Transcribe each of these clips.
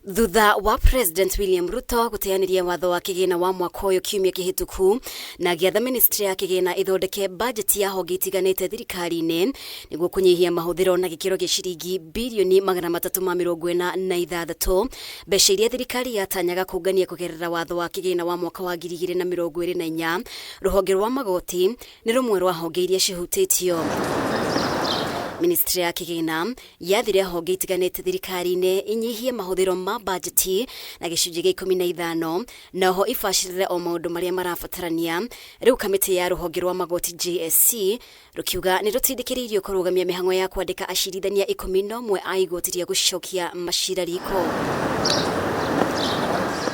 Thutha wa President William Ruto guteaniria watho wa kigina wa mwaka uyu kiumia kihituku na giatha ministry ya kigina ithondeke budget ya honge itiganite thirikari-ini niguo kunyihia mahuthiro na gikiro gia ciringi birioni 346 mbeca iria thirikari yatanyaga kungania kugerera watho wa kigina wa mwaka wa 2024. Ruhonge rwa magoti ni rumwe rwa honge iria cihutitio. Ministri ya kigina yathire honge itiganite thirikari-ini inyihie mahuthiro ma mbajeti na gicunji gia 15 naho ibacirire o maundu maria marabatarania. Riu kamiti ya ruhonge rwa magoti GSC rukiuga ni rutindikiririo kurugamia mihang'o ya kwandika acirithania 11 a igoti ria gucokia macira RIKO.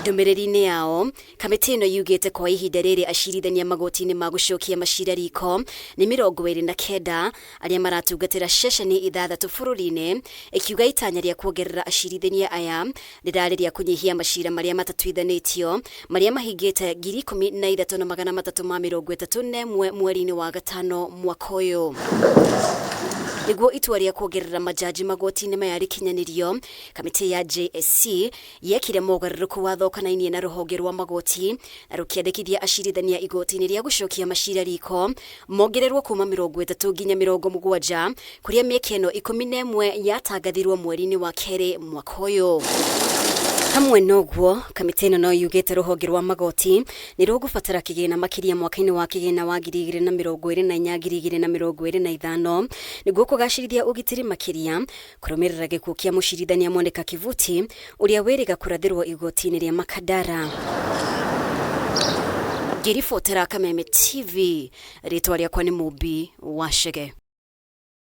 Ndumiriri-ini yao kamiti ino yugite kwa ihinda riri acirithania magoti-ini ma gucokia macira RIKO ni 29 aria maratungatira ceceni 6 bururi-ini, ikiuga itanya ria kuongerera acirithania aya rirariria kunyihia macira maria matatuithanitio maria mahingite 13,331 mweri-ini wa gatano mwaka uyu. Niguo itua ria kuongerera majaji magoti-ini maya rikinyanirio, kamiti ya JSC yekire mogarũrũku watho kanainie na ruhonge rwa magoti na rukiandikithia acirithania igoti-ini ria gucokia macira RIKO mongererwo kuma 30 nginya 70 kuria mieke ino 11 yatangathirwo mweri-ini wa keri mwaka uyu. Hamwe noguo kamiti ino no yugite ruhonge rwa magoti ni rugubatara kigina makiria mwaka-ini wa kigina wa 2024-2025 niguo kugacirithia ugitiri makiria kurumirira gikuo kia mucirithania Mwandĩka Kivuti uria wiriga kurathirwo igoti-ini ria Makadara. Ngiribotera Kameme TV, ritwa riakwa ni Mubi wa Shege.